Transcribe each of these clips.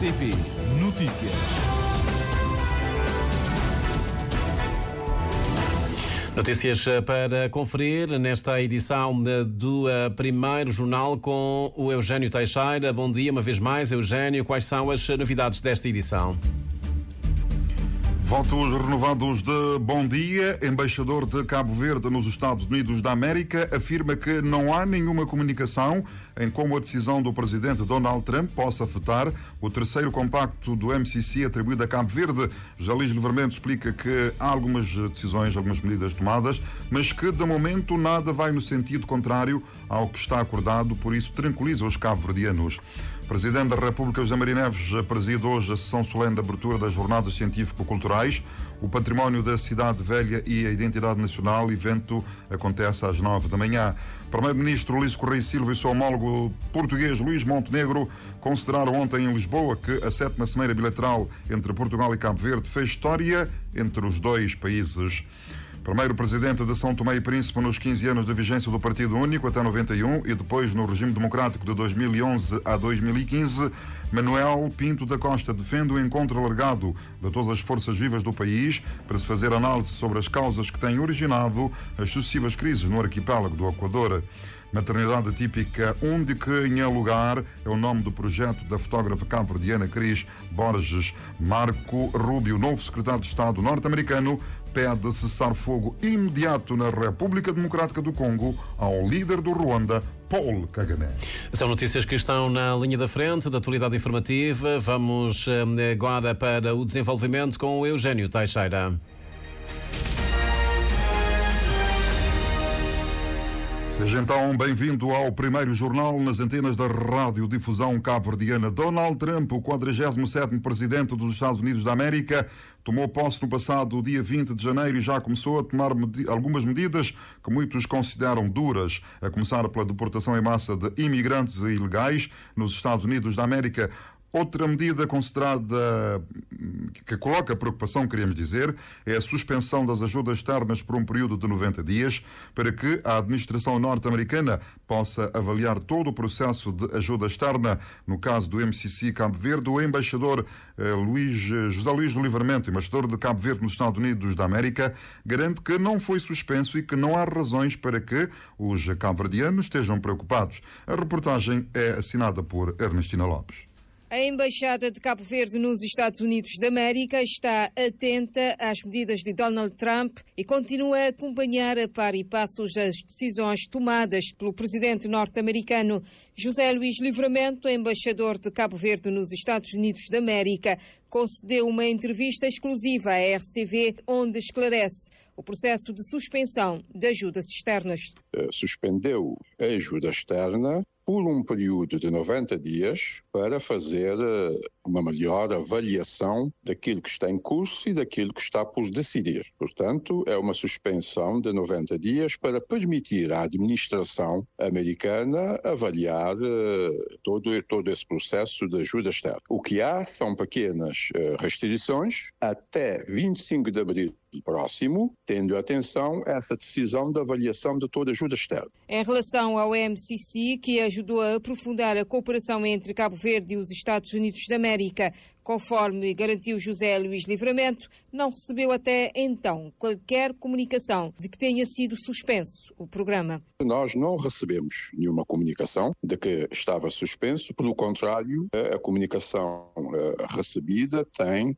RCP Notícias. Notícias para conferir nesta edição do primeiro jornal com o Eugénio Teixeira. Bom dia, uma vez mais, Eugénio. Quais são as novidades desta edição? Votos renovados de bom dia. Embaixador de Cabo Verde nos Estados Unidos da América afirma que não há nenhuma comunicação em como a decisão do presidente Donald Trump possa afetar o terceiro compacto do MCC atribuído a Cabo Verde. José Luís Livramento explica que há algumas decisões, algumas medidas tomadas, mas que de momento nada vai no sentido contrário ao que está acordado, por isso tranquiliza os cabo-verdianos. O Presidente da República, José Maria Neves, preside hoje a sessão solene de abertura das Jornadas Científico-Culturais, o Património da Cidade Velha e a Identidade Nacional. O evento acontece às 9 da manhã. Primeiro-Ministro Luís Correia Silva e seu homólogo português Luís Montenegro consideraram ontem em Lisboa que a 7ª Cimeira Bilateral entre Portugal e Cabo Verde fez história entre os dois países. Primeiro presidente de São Tomé e Príncipe nos 15 anos de vigência do Partido Único até 91 e depois no regime democrático de 2011 a 2015, Manuel Pinto da Costa defende o encontro alargado de todas as forças vivas do país para se fazer análise sobre as causas que têm originado as sucessivas crises no arquipélago do Equador. Maternidade típica onde ganha lugar é o nome do projeto da fotógrafa cabo-verdiana Cris Borges. Marco Rubio, novo secretário de Estado norte-americano, pede cessar-fogo imediato na República Democrática do Congo ao líder do Ruanda, Paul Kagame. São notícias que estão na linha da frente da atualidade informativa. Vamos agora para o desenvolvimento com o Eugénio Teixeira. Seja então bem-vindo ao primeiro jornal nas antenas da radiodifusão cabo-verdiana. Donald Trump, o 47º presidente dos Estados Unidos da América, tomou posse no passado dia 20 de janeiro e já começou a tomar algumas medidas que muitos consideram duras, a começar pela deportação em massa de imigrantes ilegais nos Estados Unidos da América. Outra medida considerada que coloca preocupação, queríamos dizer, é a suspensão das ajudas externas por um período de 90 dias para que a administração norte-americana possa avaliar todo o processo de ajuda externa. No caso do MCC Cabo Verde, o embaixador José Luís Livramento, embaixador de Cabo Verde nos Estados Unidos da América, garante que não foi suspenso e que não há razões para que os cabo-verdianos estejam preocupados. A reportagem é assinada por Ernestina Lopes. A Embaixada de Cabo Verde nos Estados Unidos da América está atenta às medidas de Donald Trump e continua a acompanhar a par e passos as decisões tomadas pelo presidente norte-americano. José Luís Livramento, embaixador de Cabo Verde nos Estados Unidos da América, concedeu uma entrevista exclusiva à RCV onde esclarece o processo de suspensão de ajudas externas. Suspendeu a ajuda externa por um período de 90 dias para fazer uma melhor avaliação daquilo que está em curso e daquilo que está por decidir. Portanto, é uma suspensão de 90 dias para permitir à administração americana avaliar todo esse processo de ajuda externa. O que há são pequenas restrições até 25 de abril próximo, tendo atenção a essa decisão de avaliação de toda a ajuda externa. Em relação ao MCC, que ajudou a aprofundar a cooperação entre Cabo Verde e os Estados Unidos da América, conforme garantiu José Luís Livramento, não recebeu até então qualquer comunicação de que tenha sido suspenso o programa. Nós não recebemos nenhuma comunicação de que estava suspenso, pelo contrário, a comunicação recebida tem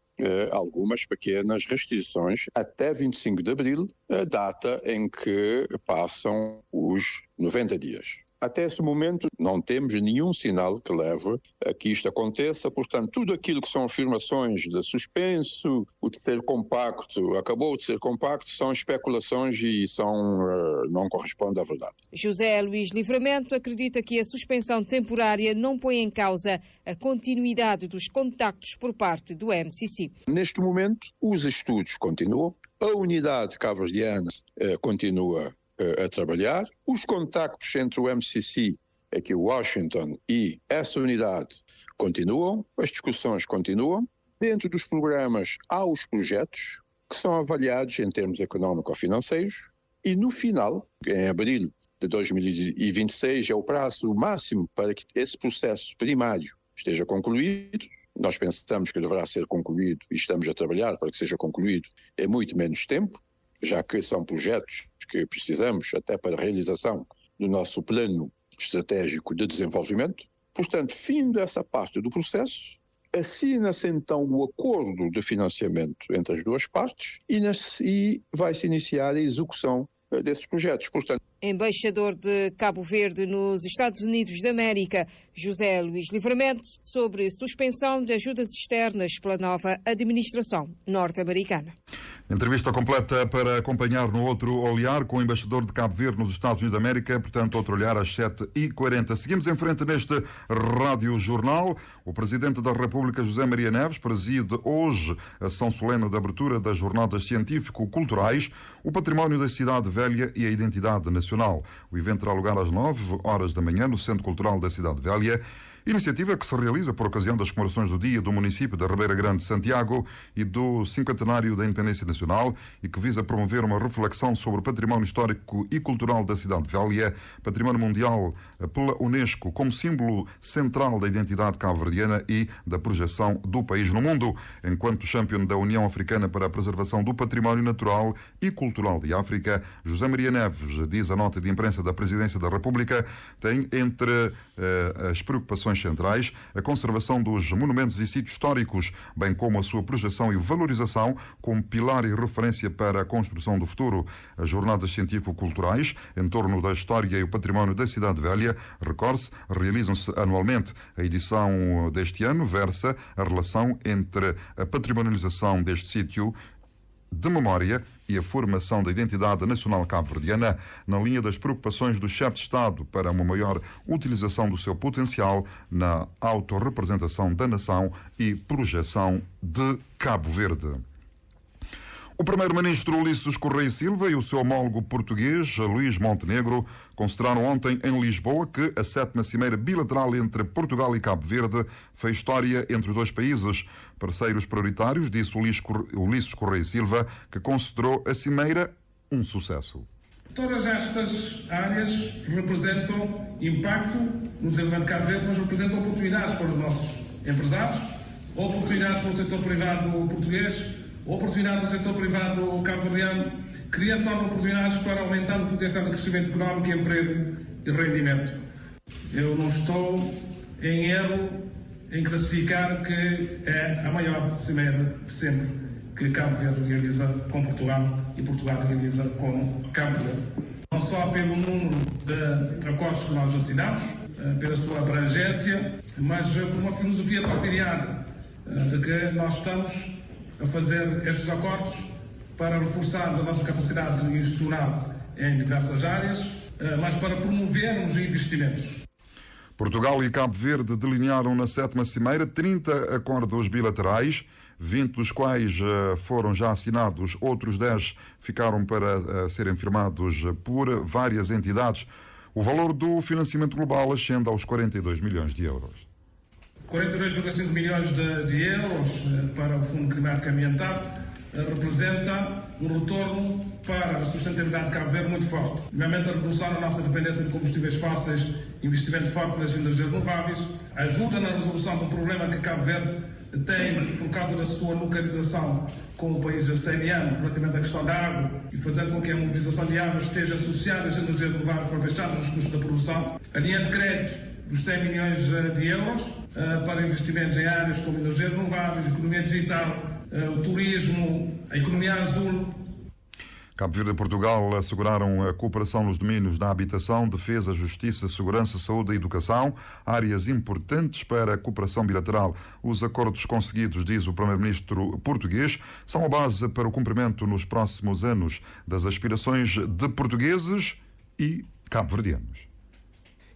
algumas pequenas restrições até 25 de abril, a data em que passam os 90 dias. Até esse momento não temos nenhum sinal que leve a que isto aconteça, portanto tudo aquilo que são afirmações de suspenso, o terceiro compacto acabou de ser compacto, são especulações e não correspondem à verdade. José Luís Livramento acredita que a suspensão temporária não põe em causa a continuidade dos contactos por parte do MCC. Neste momento os estudos continuam, a unidade cabo-verdiana continua a trabalhar. Os contactos entre o MCC, aqui Washington, e essa unidade continuam, as discussões continuam. Dentro dos programas há os projetos que são avaliados em termos económico-financeiros e no final, em abril de 2026, é o prazo máximo para que esse processo primário esteja concluído. nós pensamos que deverá ser concluído e estamos a trabalhar para que seja concluído em muito menos tempo, já que são projetos que precisamos até para a realização do nosso plano estratégico de desenvolvimento. Portanto, fim dessa parte do processo, assina-se então o acordo de financiamento entre as duas partes e vai-se iniciar a execução desses projetos. Portanto, Embaixador de Cabo Verde nos Estados Unidos da América, José Luís Livramento, sobre suspensão de ajudas externas pela nova administração norte-americana. Entrevista completa para acompanhar no Outro Olhar com o embaixador de Cabo Verde nos Estados Unidos da América, portanto, Outro Olhar às 7h40. Seguimos em frente neste Rádio Jornal. O Presidente da República, José Maria Neves, preside hoje a sessão solene de abertura das Jornadas Científico-Culturais, o Património da Cidade Velha e a Identidade Nacional. O evento terá lugar às 9h da manhã no Centro Cultural da Cidade Velha. Iniciativa que se realiza por ocasião das comemorações do Dia do município da Ribeira Grande de Santiago e do 50º da Independência Nacional e que visa promover uma reflexão sobre o património histórico e cultural da Cidade Velha, património mundial pela Unesco, como símbolo central da identidade cabo-verdiana e da projeção do país no mundo. Enquanto champion da União Africana para a Preservação do Património Natural e Cultural de África, José Maria Neves, diz a nota de imprensa da Presidência da República, tem entre as preocupações centrais a conservação dos monumentos e sítios históricos, bem como a sua projeção e valorização como pilar e referência para a construção do futuro. As jornadas científico-culturais em torno da história e o património da Cidade Velha, recorde-se, realizam-se anualmente. A edição deste ano versa a relação entre a patrimonialização deste sítio de memória e a formação da identidade nacional cabo-verdiana, na linha das preocupações do chefe de Estado para uma maior utilização do seu potencial na autorrepresentação da nação e projeção de Cabo Verde. O primeiro-ministro Ulisses Correia Silva e o seu homólogo português, Luís Montenegro, consideraram ontem em Lisboa que a 7ª Cimeira Bilateral entre Portugal e Cabo Verde fez história entre os dois países. Parceiros prioritários, disse Ulisses Correia Silva, que considerou a Cimeira um sucesso. Todas estas áreas representam impacto no desenvolvimento de Cabo Verde, mas representam oportunidades para os nossos empresários, oportunidades para o setor privado português, oportunidade do setor privado cabo-verdiano, criação de oportunidades para aumentar o potencial de crescimento económico, emprego e rendimento. Eu não estou em erro em classificar que é a maior cimeira de sempre que Cabo Verde realiza com Portugal e Portugal realiza com Cabo Verde. Não só pelo número de acordos que nós assinamos, pela sua abrangência, mas por uma filosofia partilhada de que nós estamos a fazer estes acordos para reforçar a nossa capacidade institucional em diversas áreas, mas para promovermos investimentos. Portugal e Cabo Verde delinearam na 7ª Cimeira 30 acordos bilaterais, 20 dos quais foram já assinados, outros 10 ficaram para serem firmados por várias entidades. O valor do financiamento global ascende aos 42 milhões de euros. 42,5 milhões de euros para o Fundo Climático Ambiental representa um retorno para a sustentabilidade de Cabo Verde muito forte. Primeiramente, a redução da nossa dependência de combustíveis fósseis, investimento forte nas energias renováveis, ajuda na resolução do problema que Cabo Verde tem por causa da sua localização com o país oceaniano relativamente à questão da água e fazer com que a mobilização de água esteja associada às energias renováveis para baixar os custos da produção. A linha de crédito dos 100 milhões de euros para investimentos em áreas como energias renováveis, economia digital, o turismo, a economia azul. Cabo Verde e Portugal asseguraram a cooperação nos domínios da habitação, defesa, justiça, segurança, saúde e educação, áreas importantes para a cooperação bilateral. Os acordos conseguidos, diz o primeiro-ministro português, são a base para o cumprimento nos próximos anos das aspirações de portugueses e cabo-verdianos.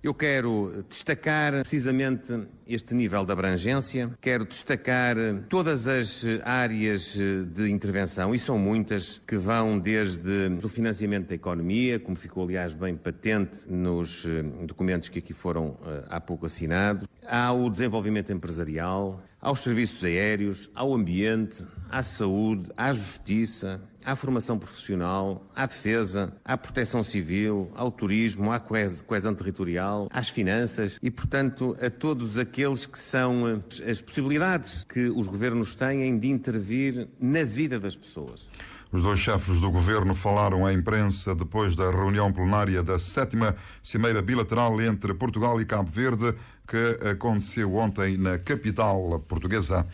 Eu quero destacar precisamente este nível de abrangência, quero destacar todas as áreas de intervenção, e são muitas, que vão desde o financiamento da economia, como ficou aliás bem patente nos documentos que aqui foram há pouco assinados, ao desenvolvimento empresarial, aos serviços aéreos, ao ambiente, à saúde, à justiça, à formação profissional, à defesa, à proteção civil, ao turismo, à coesão territorial, às finanças e, portanto, a todos aqueles que são as possibilidades que os governos têm de intervir na vida das pessoas. Os dois chefes do governo falaram à imprensa depois da reunião plenária da 7ª Cimeira Bilateral entre Portugal e Cabo Verde, que aconteceu ontem na capital portuguesa.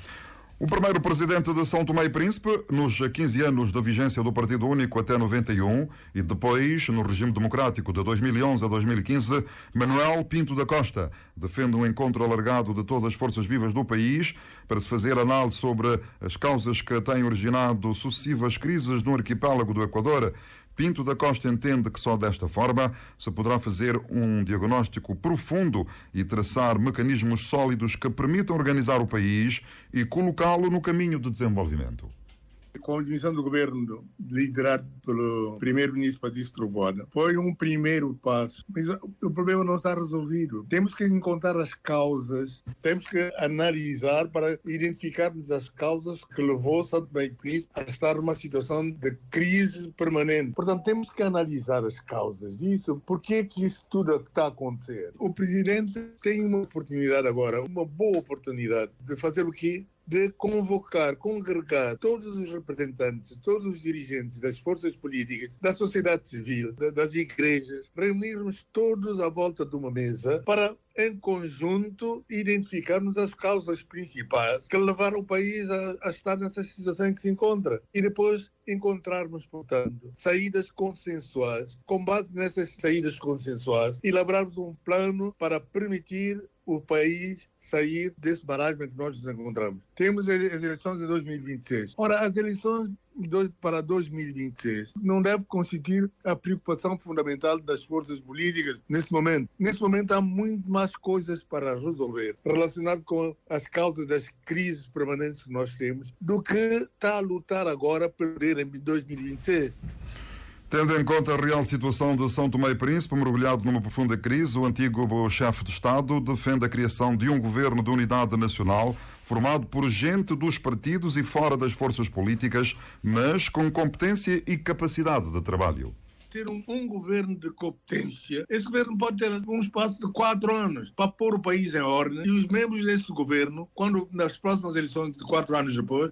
O primeiro presidente de São Tomé e Príncipe, nos 15 anos da vigência do Partido Único até 91 e depois no regime democrático de 2011 a 2015, Manuel Pinto da Costa, defende um encontro alargado de todas as forças vivas do país para se fazer análise sobre as causas que têm originado sucessivas crises no arquipélago do Equador. Pinto da Costa entende que só desta forma se poderá fazer um diagnóstico profundo e traçar mecanismos sólidos que permitam organizar o país e colocá-lo no caminho do desenvolvimento. Com a admissão do governo liderado pelo primeiro-ministro Patrício Trovoada, foi um primeiro passo, mas o problema não está resolvido. Temos que encontrar as causas, temos que analisar para identificarmos as causas que levou São Tomé e Príncipe a estar numa situação de crise permanente. Portanto, temos que analisar as causas disso. Por que isso tudo está a acontecer? O presidente tem uma oportunidade agora, uma boa oportunidade de fazer o quê? De convocar, congregar todos os representantes, todos os dirigentes das forças políticas, da sociedade civil, das igrejas, reunirmos todos à volta de uma mesa para, em conjunto, identificarmos as causas principais que levaram o país a estar nessa situação em que se encontra. E depois encontrarmos, portanto, saídas consensuais. Com base nessas saídas consensuais, elaborarmos um plano para permitir o país sair desse marasmo em que nós nos encontramos. Temos as eleições de 2026. Ora, as eleições para 2026 não deve constituir a preocupação fundamental das forças políticas nesse momento. Nesse momento há muito mais coisas para resolver relacionado com as causas das crises permanentes que nós temos do que está a lutar agora para perder em 2026. Tendo em conta a real situação de São Tomé e Príncipe, mergulhado numa profunda crise, o antigo chefe de Estado defende a criação de um governo de unidade nacional formado por gente dos partidos e fora das forças políticas, mas com competência e capacidade de trabalho. Ter um governo de competência. Esse governo pode ter um espaço de 4 anos para pôr o país em ordem e os membros desse governo, quando nas próximas eleições de 4 anos depois,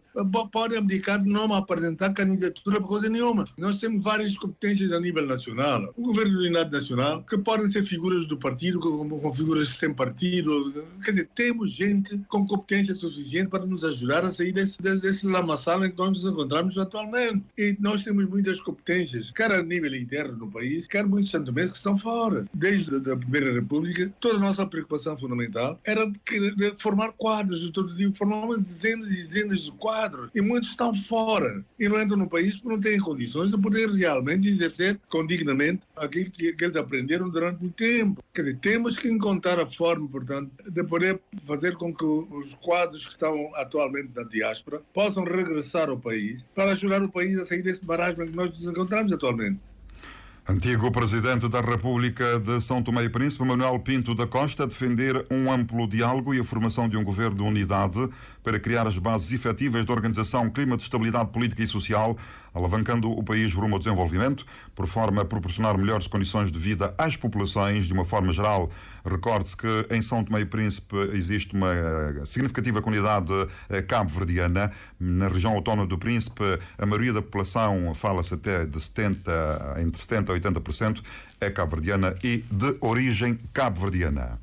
podem abdicar de não apresentar candidatura por coisa nenhuma. Nós temos várias competências a nível nacional. O governo de unidade nacional, que podem ser figuras do partido, com figuras sem partido. Quer dizer, temos gente com competência suficiente para nos ajudar a sair desse lamaçal em que nós nos encontramos atualmente. E nós temos muitas competências, quer a nível interno no país, quer muitos santomenses que estão fora. Desde a Primeira República, toda a nossa preocupação fundamental era de formar quadros de todo tipo. Formamos dezenas e dezenas de quadros e muitos estão fora e não entram no país porque não têm condições de poder realmente exercer condignamente aquilo que eles aprenderam durante muito tempo. Quer dizer, temos que encontrar a forma, portanto, de poder fazer com que os quadros que estão atualmente na diáspora possam regressar ao país para ajudar o país a sair desse marasmo em que nós nos encontramos atualmente. Antigo Presidente da República de São Tomé e Príncipe, Manuel Pinto da Costa, a defender um amplo diálogo e a formação de um governo de unidade para criar as bases efetivas da organização, clima de estabilidade política e social, alavancando o país rumo ao desenvolvimento, por forma a proporcionar melhores condições de vida às populações de uma forma geral. Recorde-se que em São Tomé e Príncipe existe uma significativa comunidade cabo-verdiana. Na região autónoma do Príncipe, a maioria da população, fala-se até de entre 70% a 80%, é cabo-verdiana e de origem cabo-verdiana.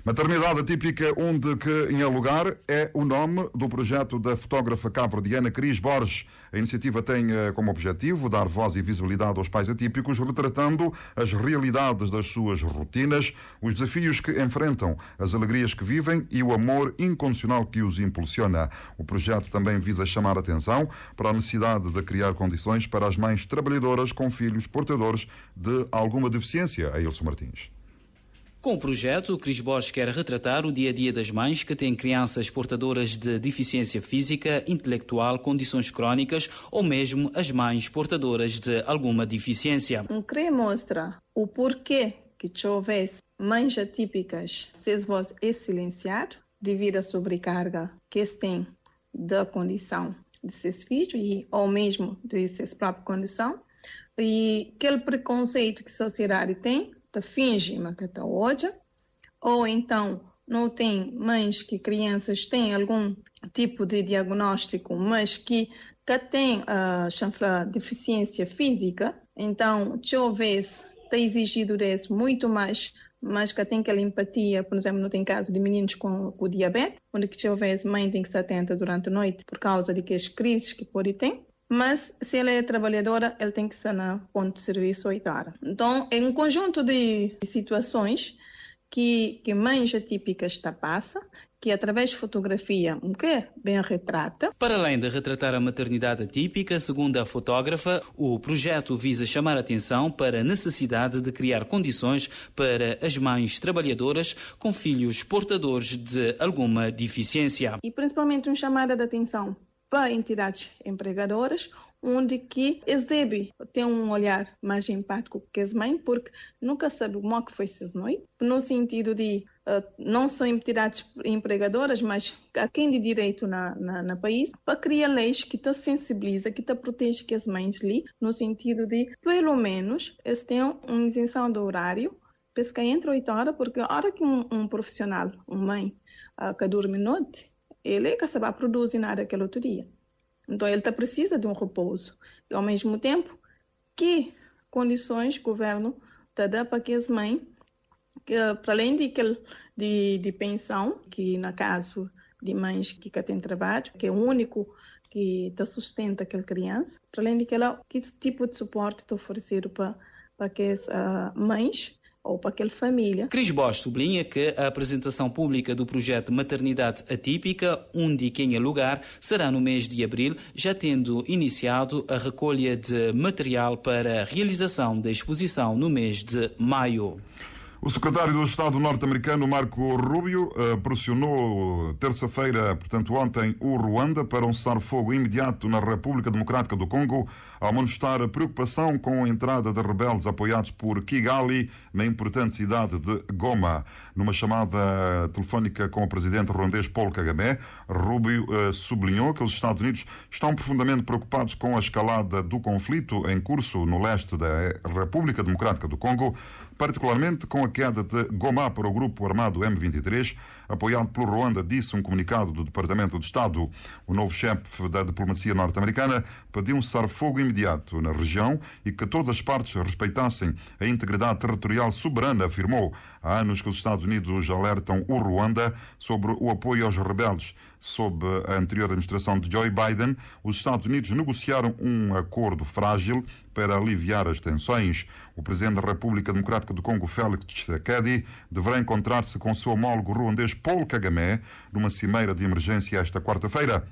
Maternidade Atípica, onde que em lugar é o nome do projeto da fotógrafa cabo-verdiana Cris Borges. A iniciativa tem como objetivo dar voz e visibilidade aos pais atípicos, retratando as realidades das suas rotinas, os desafios que enfrentam, as alegrias que vivem e o amor incondicional que os impulsiona. O projeto também visa chamar a atenção para a necessidade de criar condições para as mães trabalhadoras com filhos portadores de alguma deficiência. Ailson Martins. Com o projeto, Cris Borges quer retratar o dia-a-dia das mães que têm crianças portadoras de deficiência física, intelectual, condições crónicas ou mesmo as mães portadoras de alguma deficiência. Queria mostrar o porquê que houvesse mães atípicas, se voz é silenciado, devido à sobrecarga que eles têm da condição de seus filhos ou mesmo de sua própria condição, e aquele preconceito que a sociedade tem, de finge que está hoje, ou então não tem mães que crianças têm algum tipo de diagnóstico, mas que têm deficiência física, então talvez tenha exigido desse muito mais, mas que tem aquela empatia, por exemplo, não tem caso de meninos com diabetes, onde que talvez a mãe tem que estar atenta durante a noite por causa de que as crises que pode ter. Mas se ela é trabalhadora, ela tem que estar na ponto de serviço 8 horas. Então, é um conjunto de situações que mães atípicas passam, que através de fotografia bem retrata. Para além de retratar a maternidade atípica, segundo a fotógrafa, o projeto visa chamar a atenção para a necessidade de criar condições para as mães trabalhadoras com filhos portadores de alguma deficiência. E principalmente uma chamada de atenção para entidades empregadoras, onde que eles devem ter um olhar mais empático que as mães, porque nunca sabe como é que foi essas noites, no sentido de não só entidades empregadoras, mas a quem de direito na país, para criar leis que te sensibiliza, que te protege que as mães ali, no sentido de, pelo menos, eles tenham uma isenção do horário, pesca entre 8 horas, porque a hora que um profissional, uma mãe, que dorme noite, ele é que vai produzir nada aquele outro dia. Então, ele precisa de um repouso. E, ao mesmo tempo, que condições o governo dá para que as mães, para além de pensão, que no caso de mães que têm trabalho, que é o único que sustenta aquela criança, para além de que tipo de suporte é oferecido para aquelas mães, ou para aquela família. Cris Bosch sublinha que a apresentação pública do projeto Maternidade Atípica, onde e quem é lugar, será no mês de abril, já tendo iniciado a recolha de material para a realização da exposição no mês de maio. O secretário do Estado norte-americano, Marco Rubio, pressionou terça-feira, portanto ontem, o Ruanda para um cessar-fogo imediato na República Democrática do Congo, ao manifestar a preocupação com a entrada de rebeldes apoiados por Kigali na importante cidade de Goma. Numa chamada telefónica com o presidente ruandês Paul Kagame, Rubio sublinhou que os Estados Unidos estão profundamente preocupados com a escalada do conflito em curso no leste da República Democrática do Congo, particularmente com a queda de Goma para o grupo armado M23, apoiado pelo Ruanda, disse um comunicado do Departamento de Estado. O novo chefe da diplomacia norte-americana pediu um cessar-fogo imediato na região e que todas as partes respeitassem a integridade territorial soberana, afirmou. Há anos que os Estados Unidos alertam o Ruanda sobre o apoio aos rebeldes. Sob a anterior administração de Joe Biden, os Estados Unidos negociaram um acordo frágil para aliviar as tensões. O presidente da República Democrática do Congo, Félix Tshisekedi, deverá encontrar-se com seu homólogo ruandês Paul Kagame numa cimeira de emergência esta quarta-feira.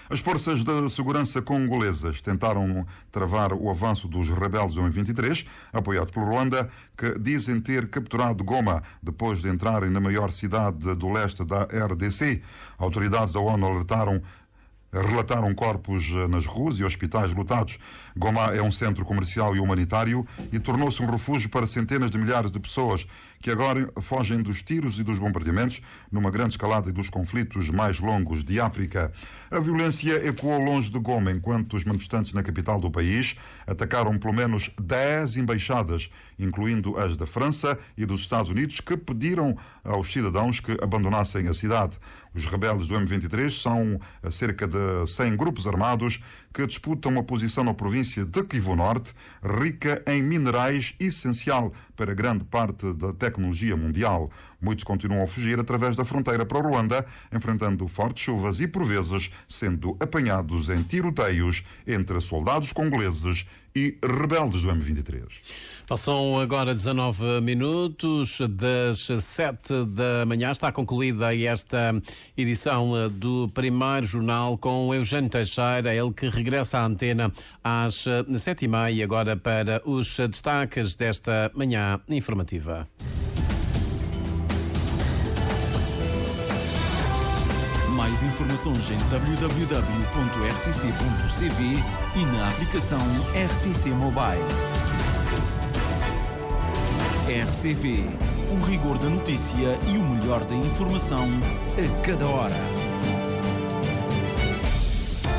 As forças de segurança congolesas tentaram travar o avanço dos rebeldes do M23, apoiados pelo Ruanda, que dizem ter capturado Goma depois de entrarem na maior cidade do leste da RDC. Autoridades da ONU relataram corpos nas ruas e hospitais lotados. Goma é um centro comercial e humanitário e tornou-se um refúgio para centenas de milhares de pessoas que agora fogem dos tiros e dos bombardeamentos numa grande escalada e dos conflitos mais longos de África. A violência ecoou longe de Goma enquanto os manifestantes na capital do país atacaram pelo menos 10 embaixadas, incluindo as da França e dos Estados Unidos, que pediram aos cidadãos que abandonassem a cidade. Os rebeldes do M23 são cerca de 100 grupos armados que disputam uma posição na província de Kivu Norte, rica em minerais, essencial para grande parte da tecnologia mundial. Muitos continuam a fugir através da fronteira para o Ruanda, enfrentando fortes chuvas e, por vezes, sendo apanhados em tiroteios entre soldados congoleses e rebeldes do M23. Passam agora 19 minutos das 7 da manhã. Está concluída esta edição do primeiro jornal com Eugênio Teixeira, ele que regressa à antena às 7h30 agora para os destaques desta manhã informativa. Mais informações em www.rtc.cv e na aplicação RTC Mobile. RCV, o rigor da notícia e o melhor da informação a cada hora.